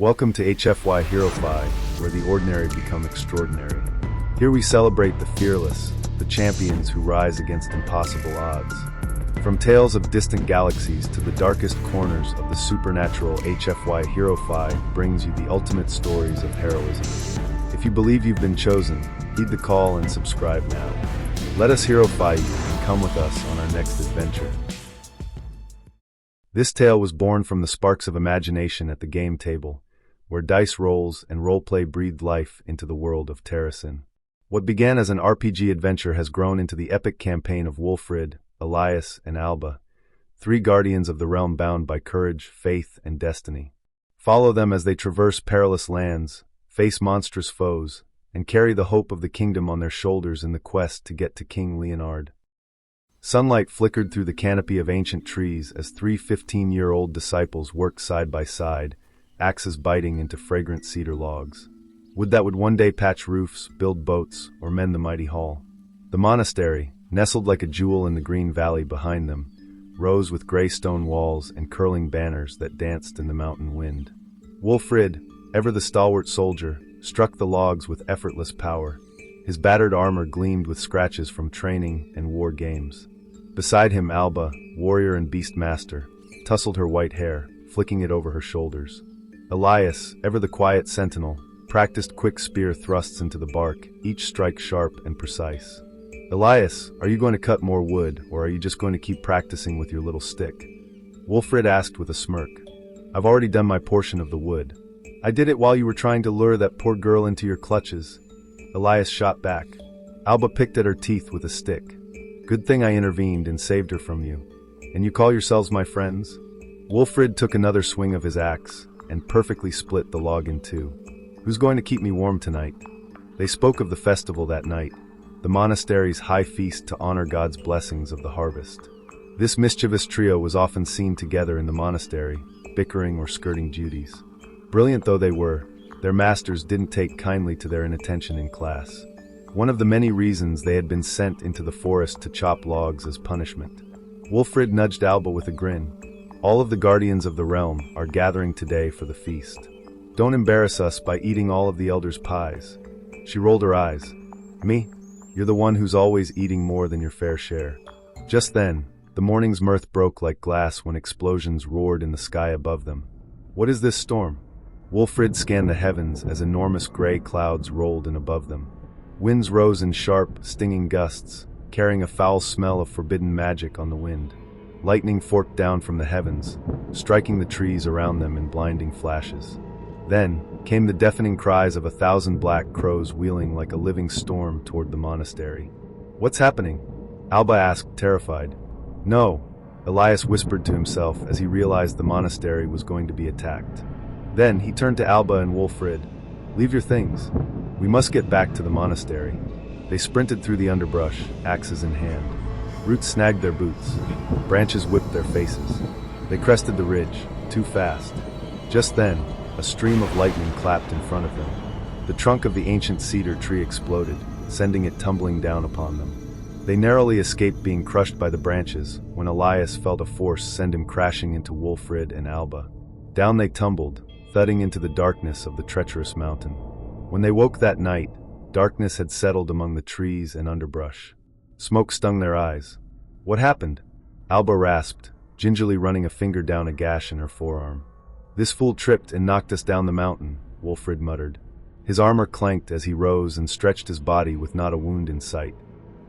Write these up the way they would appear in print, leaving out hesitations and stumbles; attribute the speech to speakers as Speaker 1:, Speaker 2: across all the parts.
Speaker 1: Welcome to HFY Hero Fi, where the ordinary become extraordinary. Here we celebrate the fearless, the champions who rise against impossible odds. From tales of distant galaxies to the darkest corners of the supernatural, HFY Hero Fi brings you the ultimate stories of heroism. If you believe you've been chosen, heed the call and subscribe now. Let us Hero Fi you and come with us on our next adventure. This tale was born from the sparks of imagination at the game table, where dice rolls and roleplay breathed life into the world of Terracin. What began as an RPG adventure has grown into the epic campaign of Wolfrid, Elias, and Alba, three guardians of the realm bound by courage, faith, and destiny. Follow them as they traverse perilous lands, face monstrous foes, and carry the hope of the kingdom on their shoulders in the quest to get to King Leonard. Sunlight flickered through the canopy of ancient trees as three 15-year-old disciples worked side by side, axes biting into fragrant cedar logs. Wood that would one day patch roofs, build boats, or mend the mighty hall. The monastery, nestled like a jewel in the green valley behind them, rose with gray stone walls and curling banners that danced in the mountain wind. Wolfrid, ever the stalwart soldier, struck the logs with effortless power. His battered armor gleamed with scratches from training and war games. Beside him, Alba, warrior and beast master, tousled her white hair, flicking it over her shoulders. Elias, ever the quiet sentinel, practiced quick spear thrusts into the bark, each strike sharp and precise. Elias, are you going to cut more wood, or are you just going to keep practicing with your little stick? Wolfrid asked with a smirk. I've already done my portion of the wood. I did it while you were trying to lure that poor girl into your clutches. Elias shot back. Alba picked at her teeth with a stick. Good thing I intervened and saved her from you. And you call yourselves my friends? Wolfrid took another swing of his axe and perfectly split the log in two. Who's going to keep me warm tonight? They spoke of the festival that night, the monastery's high feast to honor God's blessings of the harvest. This mischievous trio was often seen together in the monastery, bickering or skirting duties. Brilliant though they were, their masters didn't take kindly to their inattention in class. One of the many reasons they had been sent into the forest to chop logs as punishment. Wolfrid nudged Alba with a grin. All of the guardians of the realm are gathering today for the feast. Don't embarrass us by eating all of the elders' pies. She rolled her eyes. Me? You're the one who's always eating more than your fair share. Just then, the morning's mirth broke like glass when explosions roared in the sky above them. What is this storm? Wolfrid scanned the heavens as enormous gray clouds rolled in above them. Winds rose in sharp, stinging gusts, carrying a foul smell of forbidden magic on the wind. Lightning forked down from the heavens, striking the trees around them in blinding flashes. Then came the deafening cries of 1,000 black crows wheeling like a living storm toward the monastery. What's happening? Alba asked, terrified. No, Elias whispered to himself as he realized the monastery was going to be attacked. Then he turned to Alba and Wolfrid. Leave your things. We must get back to the monastery. They sprinted through the underbrush, axes in hand. Roots snagged their boots. Branches whipped their faces. They crested the ridge, too fast. Just then, a stream of lightning clapped in front of them. The trunk of the ancient cedar tree exploded, sending it tumbling down upon them. They narrowly escaped being crushed by the branches when Elias felt a force send him crashing into Wolfrid and Alba. Down they tumbled, thudding into the darkness of the treacherous mountain. When they woke that night, darkness had settled among the trees and underbrush. Smoke stung their eyes. What happened? Alba rasped, gingerly running a finger down a gash in her forearm. This fool tripped and knocked us down the mountain, Wolfrid muttered. His armor clanked as he rose and stretched his body with not a wound in sight.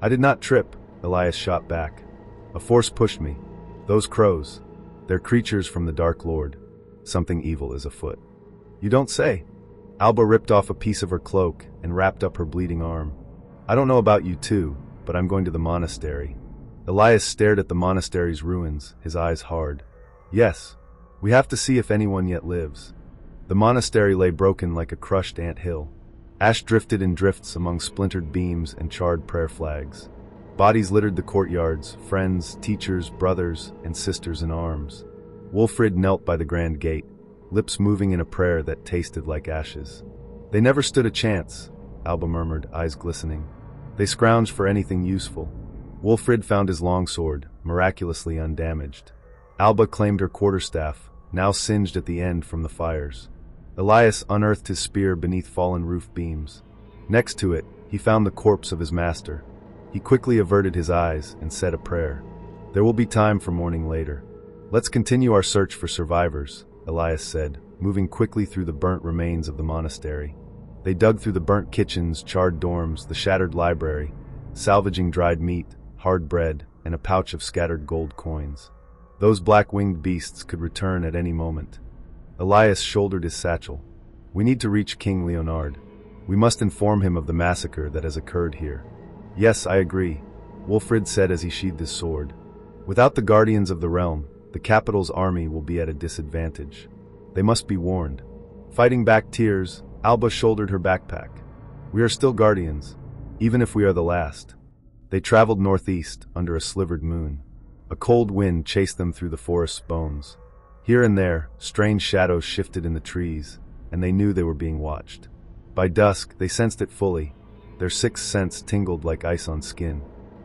Speaker 1: I did not trip, Elias shot back. A force pushed me. Those crows. They're creatures from the Dark Lord. Something evil is afoot. You don't say. Alba ripped off a piece of her cloak and wrapped up her bleeding arm. I don't know about you two, but I'm going to the monastery. Elias stared at the monastery's ruins, his eyes hard. Yes, we have to see if anyone yet lives. The monastery lay broken like a crushed ant hill. Ash drifted in drifts among splintered beams and charred prayer flags. Bodies littered the courtyards, friends, teachers, brothers, and sisters in arms. Wolfrid knelt by the grand gate, lips moving in a prayer that tasted like ashes. They never stood a chance, Alba murmured, eyes glistening. They scrounged for anything useful. Wolfrid found his longsword, miraculously undamaged. Alba claimed her quarterstaff, now singed at the end from the fires. Elias unearthed his spear beneath fallen roof beams. Next to it, he found the corpse of his master. He quickly averted his eyes and said a prayer. There will be time for mourning later. Let's continue our search for survivors, Elias said, moving quickly through the burnt remains of the monastery. They dug through the burnt kitchens, charred dorms, the shattered library, salvaging dried meat, hard bread, and a pouch of scattered gold coins. Those black-winged beasts could return at any moment. Elias shouldered his satchel. We need to reach King Leonard. We must inform him of the massacre that has occurred here. Yes, I agree, Wolfrid said as he sheathed his sword. Without the guardians of the realm, the capital's army will be at a disadvantage. They must be warned. Fighting back tears, Alba shouldered her backpack. We are still guardians, even if we are the last. They traveled northeast under a slivered moon. A cold wind chased them through the forest's bones. Here and there, strange shadows shifted in the trees, and they knew they were being watched. By dusk, they sensed it fully. Their sixth sense tingled like ice on skin.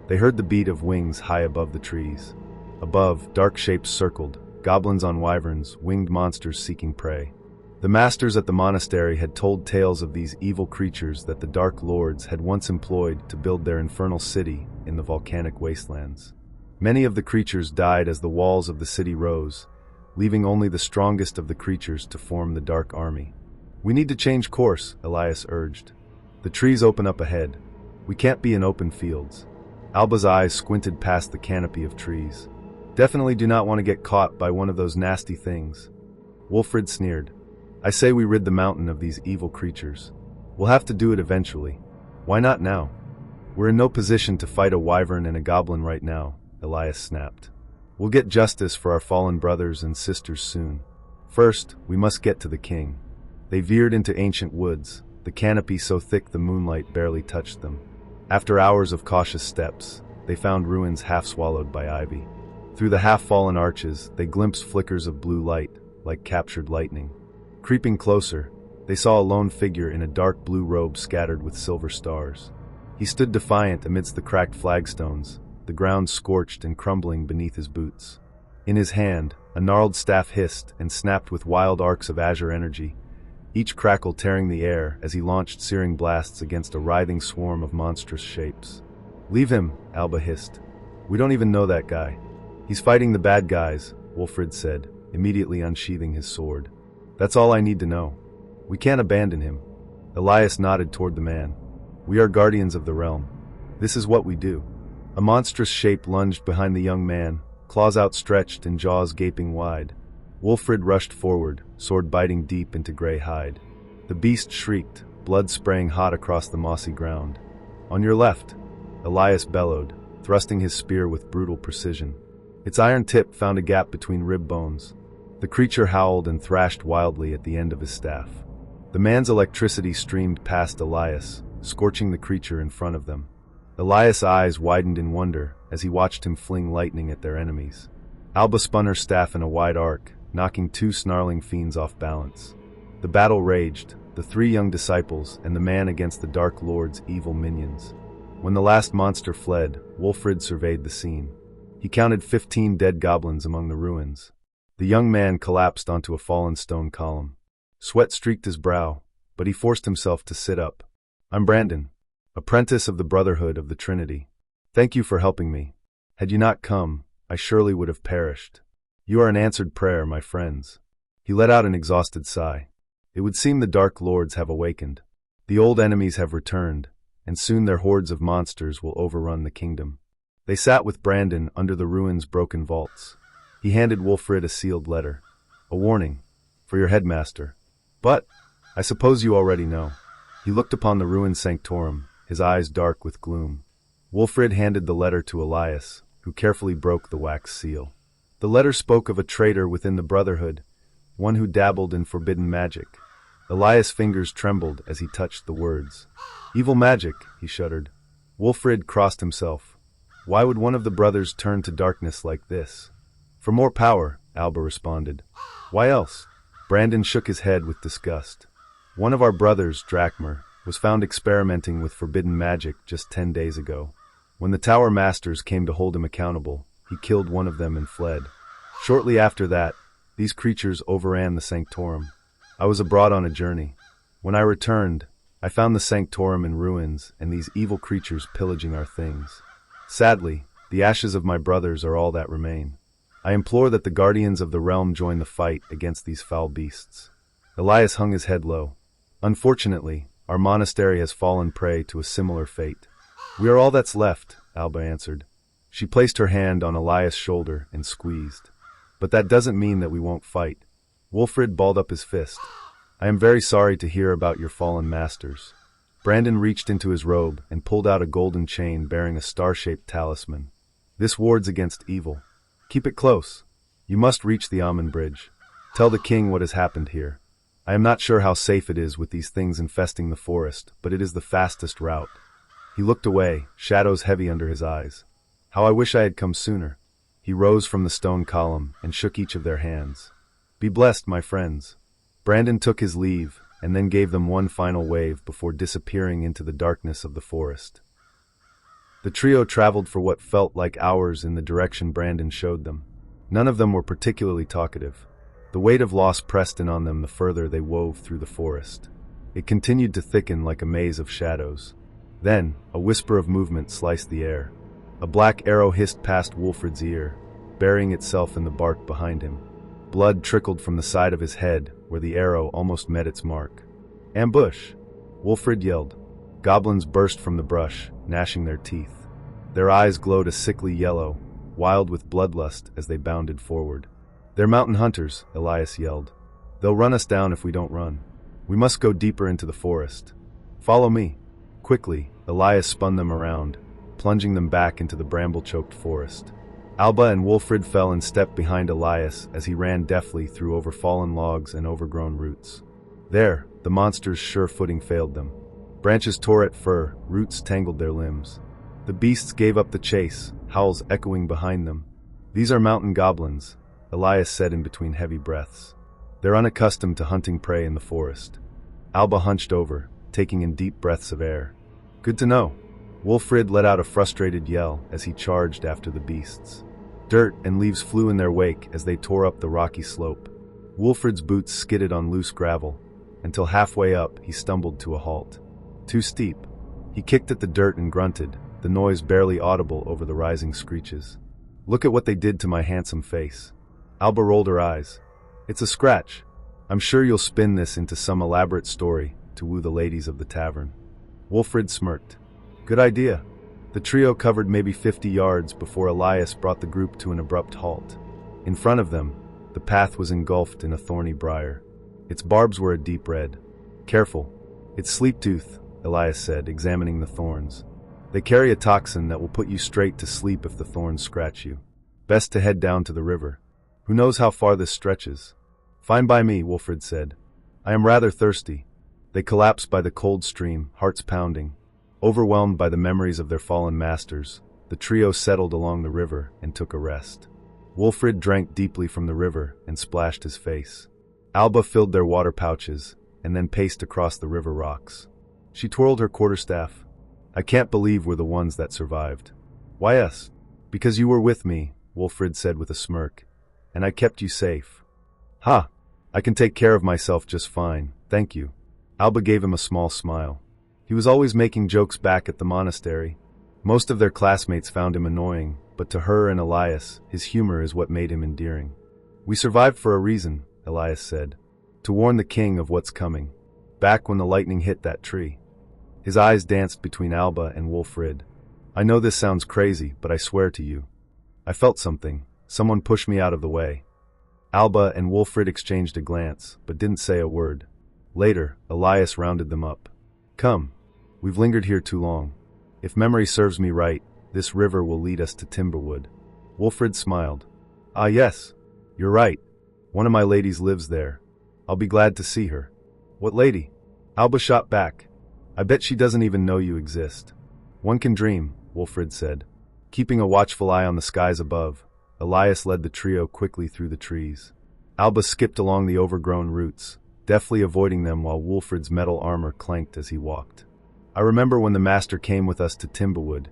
Speaker 1: They heard the beat of wings high above the trees. Above, dark shapes circled, goblins on wyverns, winged monsters seeking prey. The masters at the monastery had told tales of these evil creatures that the Dark Lords had once employed to build their infernal city in the volcanic wastelands. Many of the creatures died as the walls of the city rose, leaving only the strongest of the creatures to form the Dark Army. We need to change course, Elias urged. The trees open up ahead. We can't be in open fields. Alba's eyes squinted past the canopy of trees. Definitely do not want to get caught by one of those nasty things. Wolfrid sneered. I say we rid the mountain of these evil creatures. We'll have to do it eventually. Why not now? We're in no position to fight a wyvern and a goblin right now, Elias snapped. We'll get justice for our fallen brothers and sisters soon. First, we must get to the king. They veered into ancient woods, the canopy so thick the moonlight barely touched them. After hours of cautious steps, they found ruins half swallowed by ivy. Through the half-fallen arches, they glimpsed flickers of blue light, like captured lightning. Creeping closer, they saw a lone figure in a dark blue robe scattered with silver stars. He stood defiant amidst the cracked flagstones, the ground scorched and crumbling beneath his boots. In his hand, a gnarled staff hissed and snapped with wild arcs of azure energy, each crackle tearing the air as he launched searing blasts against a writhing swarm of monstrous shapes. Leave him, Alba hissed. We don't even know that guy. He's fighting the bad guys, Wolfrid said, immediately unsheathing his sword. That's all I need to know. We can't abandon him. Elias nodded toward the man. We are guardians of the realm. This is what we do. A monstrous shape lunged behind the young man, claws outstretched and jaws gaping wide. Wolfrid rushed forward, sword biting deep into gray hide. The beast shrieked, blood spraying hot across the mossy ground. On your left, Elias bellowed, thrusting his spear with brutal precision. Its iron tip found a gap between rib bones. The creature howled and thrashed wildly at the end of his staff. The man's electricity streamed past Elias, scorching the creature in front of them. Elias' eyes widened in wonder as he watched him fling lightning at their enemies. Alba spun her staff in a wide arc, knocking two snarling fiends off balance. The battle raged, the three young disciples and the man against the Dark Lord's evil minions. When the last monster fled, Wolfrid surveyed the scene. He counted 15 dead goblins among the ruins. The young man collapsed onto a fallen stone column. Sweat streaked his brow, but he forced himself to sit up. I'm Brandon, apprentice of the Brotherhood of the Trinity. Thank you for helping me. Had you not come, I surely would have perished. You are an answered prayer, my friends. He let out an exhausted sigh. It would seem the Dark Lords have awakened. The old enemies have returned, and soon their hordes of monsters will overrun the kingdom. They sat with Brandon under the ruins' broken vaults. He handed Wolfrid a sealed letter. A warning, for your headmaster. But, I suppose you already know. He looked upon the ruined sanctorum, his eyes dark with gloom. Wolfrid handed the letter to Elias, who carefully broke the wax seal. The letter spoke of a traitor within the Brotherhood, one who dabbled in forbidden magic. Elias' fingers trembled as he touched the words. Evil magic, he shuddered. Wolfrid crossed himself. Why would one of the brothers turn to darkness like this? For more power, Alba responded. Why else? Brandon shook his head with disgust. One of our brothers, Drakmer, was found experimenting with forbidden magic just 10 days ago. When the Tower Masters came to hold him accountable, he killed one of them and fled. Shortly after that, these creatures overran the sanctorum. I was abroad on a journey. When I returned, I found the sanctorum in ruins and these evil creatures pillaging our things. Sadly, the ashes of my brothers are all that remain. I implore that the guardians of the realm join the fight against these foul beasts." Elias hung his head low. "Unfortunately, our monastery has fallen prey to a similar fate." "We are all that's left," Alba answered. She placed her hand on Elias' shoulder and squeezed. "But that doesn't mean that we won't fight." Wolfrid balled up his fist. "I am very sorry to hear about your fallen masters." Brandon reached into his robe and pulled out a golden chain bearing a star-shaped talisman. "This wards against evil. Keep it close. You must reach the Ahmen Bridge. Tell the king what has happened here. I am not sure how safe it is with these things infesting the forest, but it is the fastest route." He looked away, shadows heavy under his eyes. "How I wish I had come sooner." He rose from the stone column and shook each of their hands. "Be blessed, my friends." Brandon took his leave and then gave them one final wave before disappearing into the darkness of the forest. The trio traveled for what felt like hours in the direction Brandon showed them. None of them were particularly talkative. The weight of loss pressed in on them the further they wove through the forest. It continued to thicken like a maze of shadows. Then, a whisper of movement sliced the air. A black arrow hissed past Wolfrid's ear, burying itself in the bark behind him. Blood trickled from the side of his head, where the arrow almost met its mark. "Ambush!" Wolfrid yelled. Goblins burst from the brush, gnashing their teeth. Their eyes glowed a sickly yellow, wild with bloodlust as they bounded forward. "They're mountain hunters," Elias yelled. "They'll run us down if we don't run. We must go deeper into the forest. Follow me." Quickly, Elias spun them around, plunging them back into the bramble-choked forest. Alba and Wolfrid fell in step behind Elias as he ran deftly through overfallen logs and overgrown roots. There, the monster's sure footing failed them. Branches tore at fur, roots tangled their limbs. The beasts gave up the chase, howls echoing behind them. "These are mountain goblins," Elias said in between heavy breaths. "They're unaccustomed to hunting prey in the forest." Alba hunched over, taking in deep breaths of air. "Good to know." Wolfrid let out a frustrated yell as he charged after the beasts. Dirt and leaves flew in their wake as they tore up the rocky slope. Wolfrid's boots skidded on loose gravel, until halfway up he stumbled to a halt. Too steep. He kicked at the dirt and grunted, the noise barely audible over the rising screeches. "Look at what they did to my handsome face." Alba rolled her eyes. "It's a scratch. I'm sure you'll spin this into some elaborate story to woo the ladies of the tavern." Wolfrid smirked. "Good idea." The trio covered maybe 50 yards before Elias brought the group to an abrupt halt. In front of them, the path was engulfed in a thorny briar. Its barbs were a deep red. "Careful. It's sleep tooth," Elias said, examining the thorns. "They carry a toxin that will put you straight to sleep if the thorns scratch you. Best to head down to the river. Who knows how far this stretches?" "Fine by me," Wolfrid said. "I am rather thirsty." They collapsed by the cold stream, hearts pounding. Overwhelmed by the memories of their fallen masters, the trio settled along the river and took a rest. Wolfrid drank deeply from the river and splashed his face. Alba filled their water pouches and then paced across the river rocks. She twirled her quarterstaff. "I can't believe we're the ones that survived." "Why us?" "Because you were with me," Wolfrid said with a smirk, "and I kept you safe." "Ha! I can take care of myself just fine, thank you." Alba gave him a small smile. He was always making jokes back at the monastery. Most of their classmates found him annoying, but to her and Elias, his humor is what made him endearing. "We survived for a reason," Elias said. "To warn the king of what's coming. Back when the lightning hit that tree." His eyes danced between Alba and Wolfrid. "I know this sounds crazy, but I swear to you. I felt something. Someone pushed me out of the way." Alba and Wolfrid exchanged a glance, but didn't say a word. Later, Elias rounded them up. "Come. We've lingered here too long. If memory serves me right, this river will lead us to Timberwood." Wolfrid smiled. "Ah yes, you're right. One of my ladies lives there. I'll be glad to see her." "What lady?" Alba shot back. "I bet she doesn't even know you exist." "One can dream," Wolfrid said. Keeping a watchful eye on the skies above, Elias led the trio quickly through the trees. Alba skipped along the overgrown roots, deftly avoiding them while Wolfrid's metal armor clanked as he walked. "I remember when the master came with us to Timberwood,"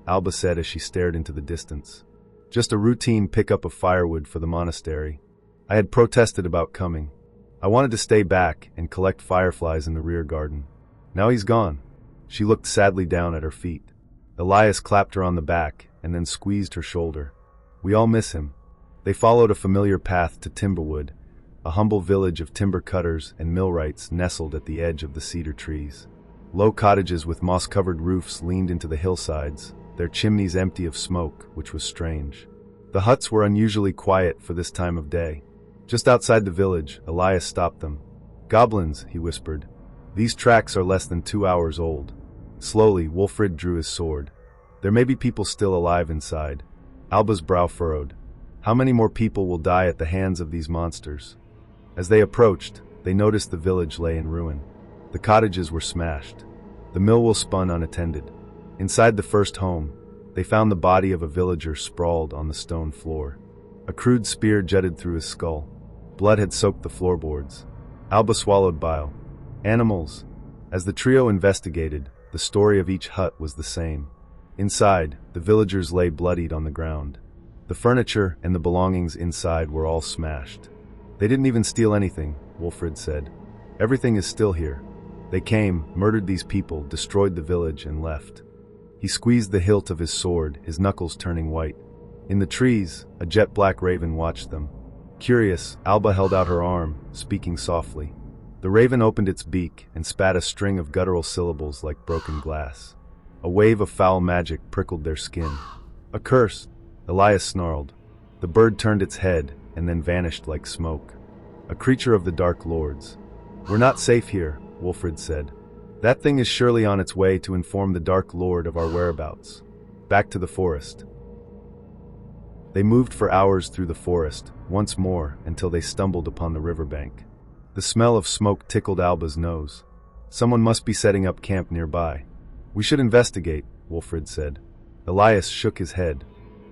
Speaker 1: Alba said as she stared into the distance. "Just a routine pickup of firewood for the monastery. I had protested about coming. I wanted to stay back and collect fireflies in the rear garden. Now he's gone." She looked sadly down at her feet. Elias clapped her on the back and then squeezed her shoulder. "We all miss him." They followed a familiar path to Timberwood, a humble village of timber cutters and millwrights nestled at the edge of the cedar trees. Low cottages with moss-covered roofs leaned into the hillsides, their chimneys empty of smoke, which was strange. The huts were unusually quiet for this time of day. Just outside the village, Elias stopped them. "Goblins," he whispered. "These tracks are less than 2 hours old." Slowly, Wolfrid drew his sword. "There may be people still alive inside." Alba's brow furrowed. "How many more people will die at the hands of these monsters?" As they approached, they noticed the village lay in ruin. The cottages were smashed. The mill spun unattended. Inside the first home, they found the body of a villager sprawled on the stone floor. A crude spear jutted through his skull. Blood had soaked the floorboards. Alba swallowed bile. Animals. As the trio investigated, the story of each hut was the same. Inside, the villagers lay bloodied on the ground. The furniture and the belongings inside were all smashed. "They didn't even steal anything," Wolfrid said. "Everything is still here. They came, murdered these people, destroyed the village, and left." He squeezed the hilt of his sword, his knuckles turning white. In the trees, a jet-black raven watched them. Curious, Alba held out her arm, speaking softly. The raven opened its beak and spat a string of guttural syllables like broken glass. A wave of foul magic prickled their skin. "A curse!" Elias snarled. The bird turned its head and then vanished like smoke. "A creature of the Dark Lords." "We're not safe here," Wolfrid said. "That thing is surely on its way to inform the Dark Lord of our whereabouts." Back to the forest. They moved for hours through the forest, once more, until they stumbled upon the riverbank. The smell of smoke tickled Alba's nose. Someone must be setting up camp nearby. "We should investigate," Wolfrid said. Elias shook his head.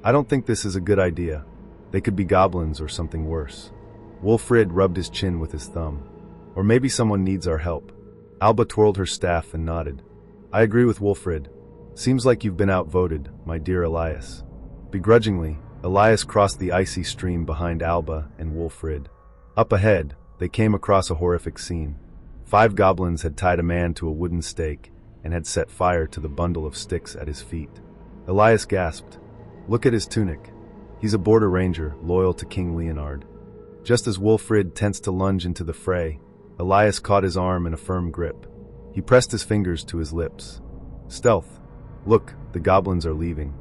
Speaker 1: "I don't think this is a good idea. They could be goblins or something worse." Wolfrid rubbed his chin with his thumb. "Or maybe someone needs our help." Alba twirled her staff and nodded. "I agree with Wolfrid. Seems like you've been outvoted, my dear Elias." Begrudgingly, Elias crossed the icy stream behind Alba and Wolfrid. Up ahead, they came across a horrific scene. 5 goblins had tied a man to a wooden stake and had set fire to the bundle of sticks at his feet. Elias gasped. "Look at his tunic. He's a border ranger, loyal to King Leonard." Just as Wolfrid tensed to lunge into the fray, Elias caught his arm in a firm grip. He pressed his fingers to his lips. "Stealth. Look, the goblins are leaving.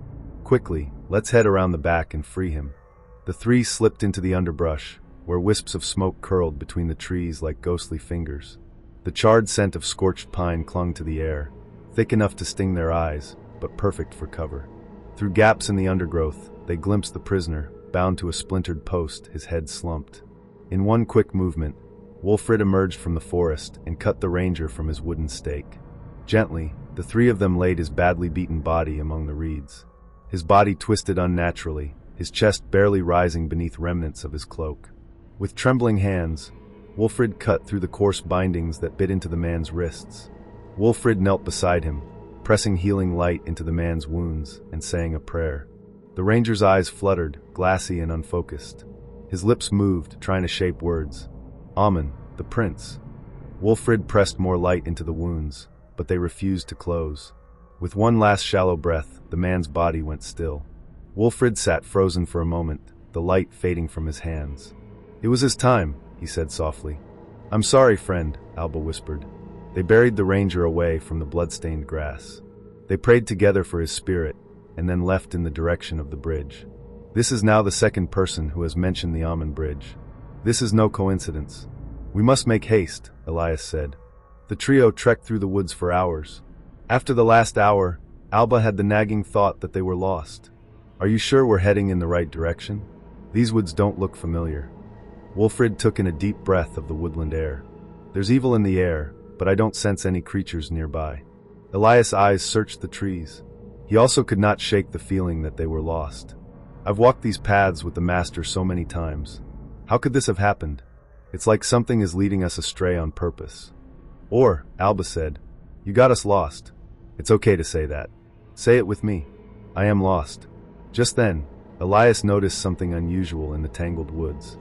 Speaker 1: Quickly, let's head around the back and free him." The 3 slipped into the underbrush, where wisps of smoke curled between the trees like ghostly fingers. The charred scent of scorched pine clung to the air, thick enough to sting their eyes, but perfect for cover. Through gaps in the undergrowth, they glimpsed the prisoner, bound to a splintered post, his head slumped. In one quick movement, Wolfrid emerged from the forest and cut the ranger from his wooden stake. Gently, the 3 of them laid his badly beaten body among the reeds. His body twisted unnaturally, his chest barely rising beneath remnants of his cloak. With trembling hands, Wolfrid cut through the coarse bindings that bit into the man's wrists. Wolfrid knelt beside him, pressing healing light into the man's wounds and saying a prayer. The ranger's eyes fluttered, glassy and unfocused. His lips moved, trying to shape words. "Ahmen, the prince." Wolfrid pressed more light into the wounds, but they refused to close. With one last shallow breath, the man's body went still. Wolfrid sat frozen for a moment, the light fading from his hands. "It was his time," he said softly. "I'm sorry, friend," Alba whispered. They buried the ranger away from the blood-stained grass. They prayed together for his spirit, and then left in the direction of the bridge. This is now the second person who has mentioned the Ahmen Bridge. This is no coincidence. "We must make haste," Elias said. The trio trekked through the woods for hours. After the last hour, Alba had the nagging thought that they were lost. "Are you sure we're heading in the right direction? These woods don't look familiar." Wolfrid took in a deep breath of the woodland air. "There's evil in the air, but I don't sense any creatures nearby." Elias' eyes searched the trees. He also could not shake the feeling that they were lost. "I've walked these paths with the Master so many times. How could this have happened? It's like something is leading us astray on purpose." "Or," Alba said, "you got us lost." "It's okay to say that. Say it with me. I am lost." Just then, Elias noticed something unusual in the tangled woods.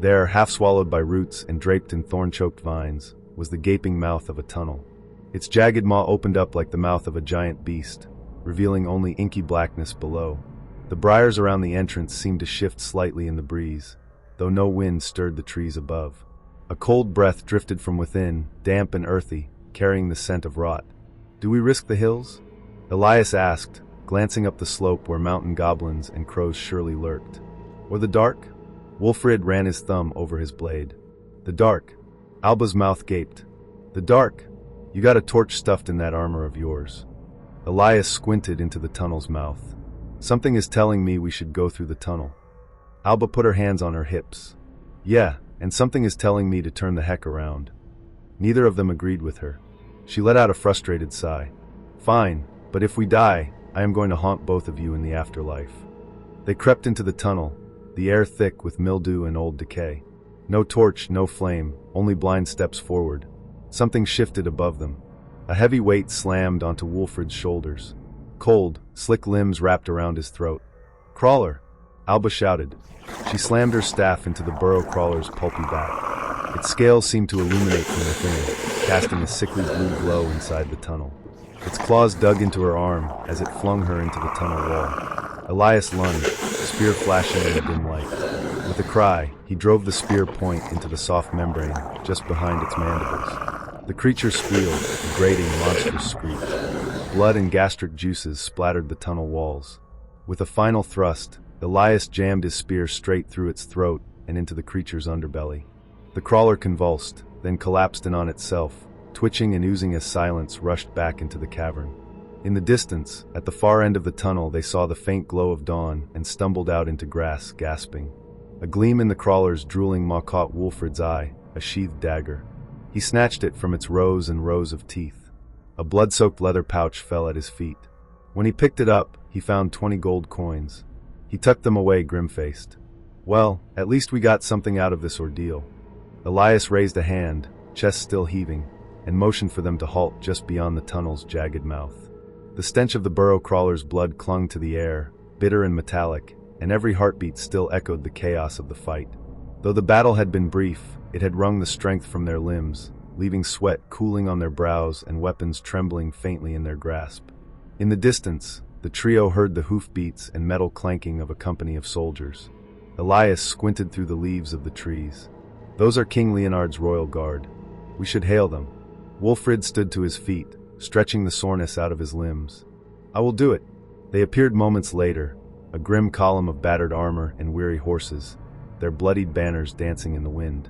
Speaker 1: There, half swallowed by roots and draped in thorn-choked vines, was the gaping mouth of a tunnel. Its jagged maw opened up like the mouth of a giant beast, revealing only inky blackness below. The briars around the entrance seemed to shift slightly in the breeze, though no wind stirred the trees above. A cold breath drifted from within, damp and earthy, carrying the scent of rot. "Do we risk the hills?" Elias asked, glancing up the slope where mountain goblins and crows surely lurked. "Or the dark?" Wolfrid ran his thumb over his blade. "The dark." Alba's mouth gaped. "The dark? You got a torch stuffed in that armor of yours." Elias squinted into the tunnel's mouth. "Something is telling me we should go through the tunnel." Alba put her hands on her hips. "Yeah, and something is telling me to turn the heck around." Neither of them agreed with her. She let out a frustrated sigh. "Fine, but if we die, I am going to haunt both of you in the afterlife." They crept into the tunnel, the air thick with mildew and old decay. No torch, no flame, only blind steps forward. Something shifted above them. A heavy weight slammed onto Wolfrid's shoulders. Cold, slick limbs wrapped around his throat. "Crawler!" Alba shouted. She slammed her staff into the burrow crawler's pulpy back. Its scales seemed to illuminate from within, casting a sickly blue glow inside the tunnel. Its claws dug into her arm as it flung her into the tunnel wall. Elias lunged, spear flashing in the dim light. With a cry, he drove the spear point into the soft membrane just behind its mandibles. The creature squealed, a grating, monstrous screech. Blood and gastric juices splattered the tunnel walls. With a final thrust, Elias jammed his spear straight through its throat and into the creature's underbelly. The crawler convulsed, then collapsed in on itself, twitching and oozing as silence rushed back into the cavern. In the distance, at the far end of the tunnel, they saw the faint glow of dawn and stumbled out into grass, gasping. A gleam in the crawler's drooling maw caught Wolfrid's eye, a sheathed dagger. He snatched it from its rows and rows of teeth. A blood-soaked leather pouch fell at his feet. When he picked it up, he found 20 gold coins. He tucked them away grim-faced. "Well, at least we got something out of this ordeal." Elias raised a hand, chest still heaving, and motioned for them to halt just beyond the tunnel's jagged mouth. The stench of the burrow crawler's blood clung to the air, bitter and metallic, and every heartbeat still echoed the chaos of the fight. Though the battle had been brief, it had wrung the strength from their limbs, leaving sweat cooling on their brows and weapons trembling faintly in their grasp. In the distance, the trio heard the hoofbeats and metal clanking of a company of soldiers. Elias squinted through the leaves of the trees. "Those are King Leonard's royal guard. We should hail them." Wolfrid stood to his feet, stretching the soreness out of his limbs. "I will do it." They appeared moments later, a grim column of battered armor and weary horses, their bloodied banners dancing in the wind.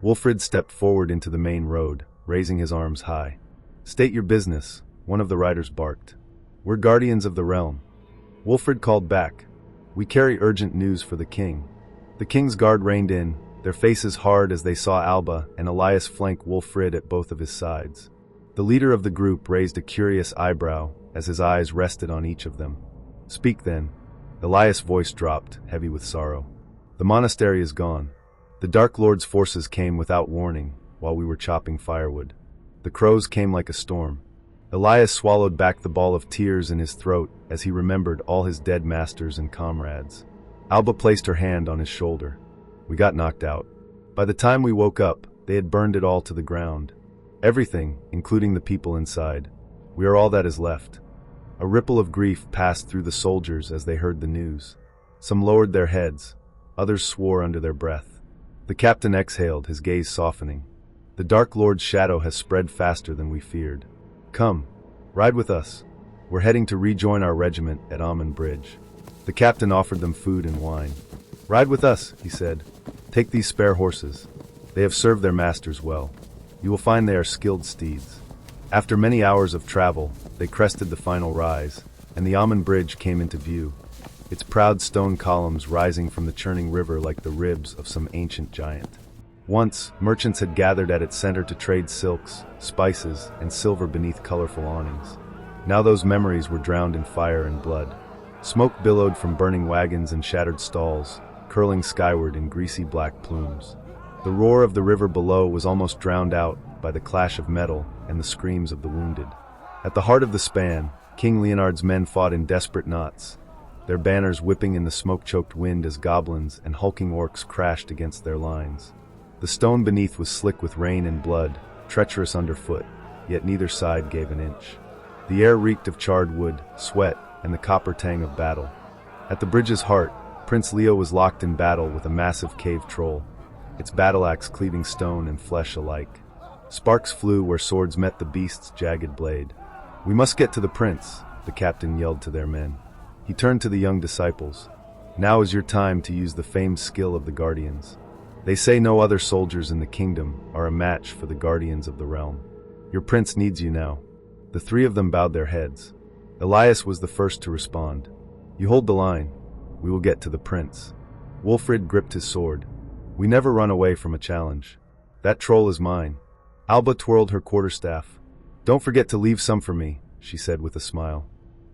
Speaker 1: Wolfrid stepped forward into the main road, raising his arms high. "State your business," one of the riders barked. "We're guardians of the realm." Wolfrid called back. "We carry urgent news for the king." The king's guard reined in, their faces hard as they saw Alba and Elias flank Wolfrid at both of his sides. The leader of the group raised a curious eyebrow as his eyes rested on each of them. "Speak then." Elias' voice dropped, heavy with sorrow. "The monastery is gone. The Dark Lord's forces came without warning while we were chopping firewood. The crows came like a storm." Elias swallowed back the ball of tears in his throat as he remembered all his dead masters and comrades. Alba placed her hand on his shoulder. "We got knocked out. By the time we woke up, they had burned it all to the ground. Everything, including the people inside. We are all that is left." A ripple of grief passed through the soldiers as they heard the news. Some lowered their heads, others swore under their breath. The captain exhaled, his gaze softening. "The Dark Lord's shadow has spread faster than we feared. Come, ride with us. We're heading to rejoin our regiment at Ahmen Bridge." The captain offered them food and wine. "Ride with us," he said. "Take these spare horses. They have served their masters well. You will find they are skilled steeds." After many hours of travel, they crested the final rise, and the Ahmen Bridge came into view, its proud stone columns rising from the churning river like the ribs of some ancient giant. Once, merchants had gathered at its center to trade silks, spices, and silver beneath colorful awnings. Now those memories were drowned in fire and blood. Smoke billowed from burning wagons and shattered stalls, curling skyward in greasy black plumes. The roar of the river below was almost drowned out by the clash of metal and the screams of the wounded. At the heart of the span, King Leonard's men fought in desperate knots. their banners whipping in the smoke-choked wind as goblins and hulking orcs crashed against their lines. The stone beneath was slick with rain and blood, treacherous underfoot, yet neither side gave an inch. The air reeked of charred wood, sweat, and the copper tang of battle. At the bridge's heart, Prince Leo was locked in battle with a massive cave troll, its battle axe cleaving stone and flesh alike. Sparks flew where swords met the beast's jagged blade. "We must get to the prince," the captain yelled to their men. He turned to the young disciples. "Now is your time to use the famed skill of the guardians. They say no other soldiers in the kingdom are a match for the guardians of the realm. Your prince needs you now." The three of them bowed their heads. Elias was the first to respond. "You hold the line. We will get to the prince." Wolfrid gripped his sword. "We never run away from a challenge. That troll is mine." Alba twirled her quarterstaff. "Don't forget to leave some for me," she said with a smile.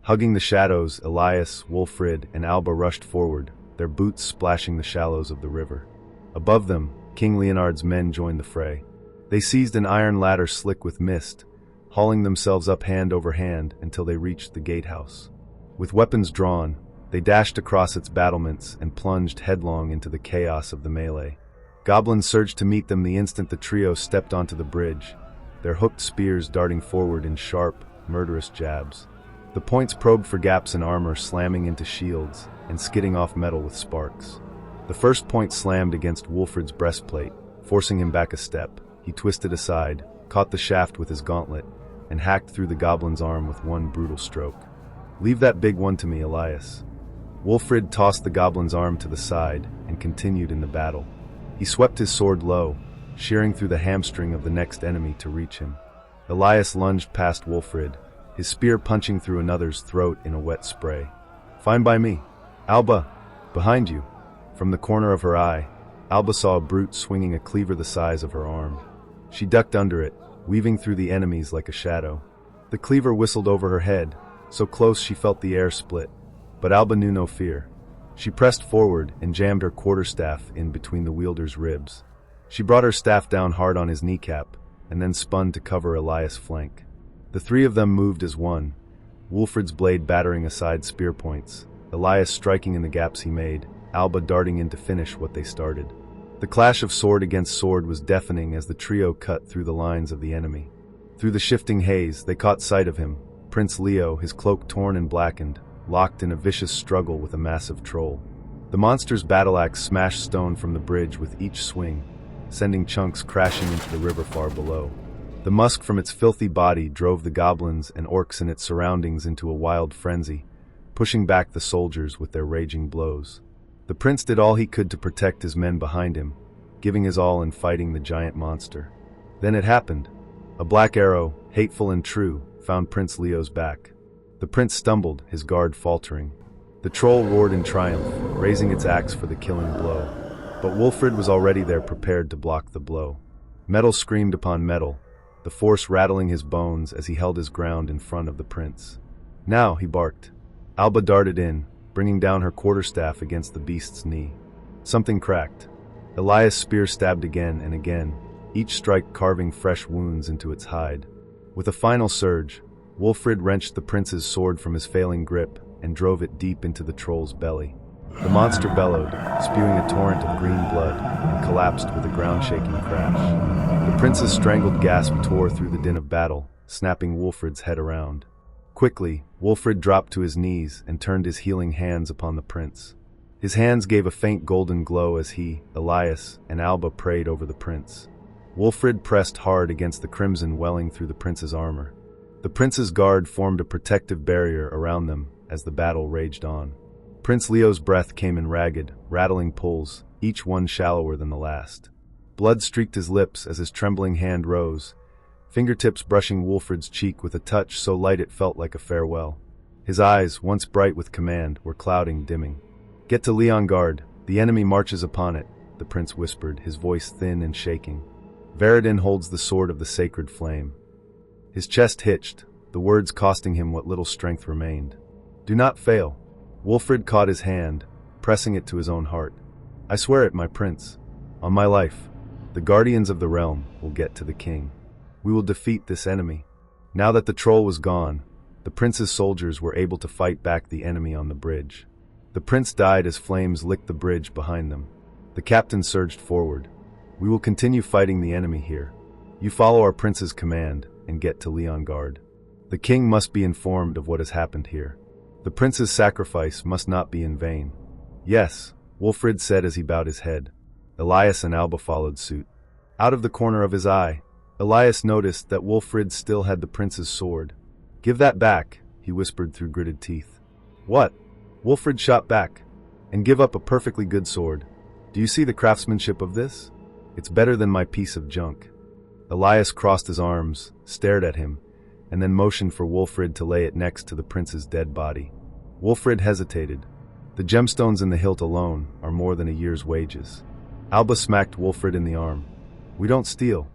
Speaker 1: Hugging the shadows, Elias, Wolfrid, and Alba rushed forward, their boots splashing the shallows of the river. Above them, King Leonard's men joined the fray. They seized an iron ladder slick with mist, hauling themselves up hand over hand until they reached the gatehouse. With weapons drawn, they dashed across its battlements and plunged headlong into the chaos of the melee. Goblins surged to meet them the instant the trio stepped onto the bridge, their hooked spears darting forward in sharp, murderous jabs. The points probed for gaps in armor, slamming into shields and skidding off metal with sparks. The first point slammed against Wolfrid's breastplate, forcing him back a step. He twisted aside, caught the shaft with his gauntlet, and hacked through the goblin's arm with one brutal stroke. "Leave that big one to me, Elias." Wolfrid tossed the goblin's arm to the side and continued in the battle. He swept his sword low, shearing through the hamstring of the next enemy to reach him. Elias lunged past Wolfrid, his spear punching through another's throat in a wet spray. "Fine by me." "Alba, behind you." From the corner of her eye, Alba saw a brute swinging a cleaver the size of her arm. She ducked under it, weaving through the enemies like a shadow. The cleaver whistled over her head, so close she felt the air split. But Alba knew no fear. She pressed forward and jammed her quarterstaff in between the wielder's ribs. She brought her staff down hard on his kneecap, and then spun to cover Elias' flank. The three of them moved as one, Wolfrid's blade battering aside spear points, Elias striking in the gaps he made, Alba darting in to finish what they started. The clash of sword against sword was deafening as the trio cut through the lines of the enemy. Through the shifting haze, they caught sight of him, Prince Leo, his cloak torn and blackened, locked in a vicious struggle with a massive troll. The monster's battle-axe smashed stone from the bridge with each swing, sending chunks crashing into the river far below. The musk from its filthy body drove the goblins and orcs in its surroundings into a wild frenzy, pushing back the soldiers with their raging blows. The prince did all he could to protect his men behind him, giving his all in fighting the giant monster. Then it happened. A black arrow, hateful and true, found Prince Leo's back. The prince stumbled, his guard faltering. The troll roared in triumph, raising its axe for the killing blow. But Wolfrid was already there, prepared to block the blow. Metal screamed upon metal, the force rattling his bones as he held his ground in front of the prince. "Now," he barked. Alba darted in, bringing down her quarterstaff against the beast's knee. Something cracked. Elias' spear stabbed again and again, each strike carving fresh wounds into its hide. With a final surge, Wolfrid wrenched the prince's sword from his failing grip and drove it deep into the troll's belly. The monster bellowed, spewing a torrent of green blood, and collapsed with a ground-shaking crash. The prince's strangled gasp tore through the din of battle, snapping Wolfrid's head around. Quickly, Wolfrid dropped to his knees and turned his healing hands upon the prince. His hands gave a faint golden glow as he, Elias, and Alba prayed over the prince. Wolfrid pressed hard against the crimson welling through the prince's armor. The prince's guard formed a protective barrier around them as the battle raged on. Prince Leo's breath came in ragged, rattling pulls, each one shallower than the last. Blood streaked his lips as his trembling hand rose, fingertips brushing Wolfrid's cheek with a touch so light it felt like a farewell. His eyes, once bright with command, were clouding, dimming. "Get to Leon Guard, the enemy marches upon it," the prince whispered, his voice thin and shaking. "Veridin holds the sword of the sacred flame." His chest hitched, the words costing him what little strength remained. "Do not fail." Wolfrid caught his hand, pressing it to his own heart. "I swear it, my prince. On my life, the guardians of the realm will get to the king. We will defeat this enemy." Now that the troll was gone, the prince's soldiers were able to fight back the enemy on the bridge. The prince died as flames licked the bridge behind them. The captain surged forward. "We will continue fighting the enemy here. You follow our prince's command and get to Leongard. The king must be informed of what has happened here. The prince's sacrifice must not be in vain." "Yes," Wolfrid said as he bowed his head. Elias and Alba followed suit. Out of the corner of his eye, Elias noticed that Wolfrid still had the prince's sword. "Give that back," he whispered through gritted teeth. "What?" Wolfrid shot back. "And give up a perfectly good sword. Do you see the craftsmanship of this? It's better than my piece of junk." Elias crossed his arms, stared at him, and then motioned for Wolfrid to lay it next to the prince's dead body. Wolfrid hesitated. The gemstones in the hilt alone are more than a year's wages. Alba smacked Wolfrid in the arm. "We don't steal.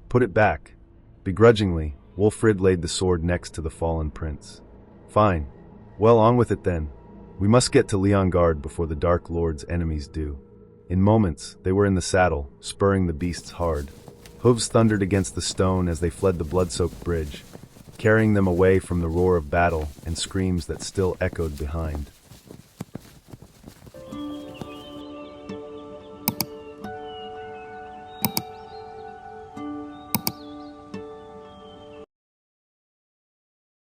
Speaker 1: Put it back." Begrudgingly, Wolfrid laid the sword next to the fallen prince. "Fine. Well, on with it then. We must get to Leongard before the Dark Lord's enemies do." In moments, they were in the saddle, spurring the beasts hard. Hooves thundered against the stone as they fled the blood-soaked bridge, carrying them away from the roar of battle and screams that still echoed behind.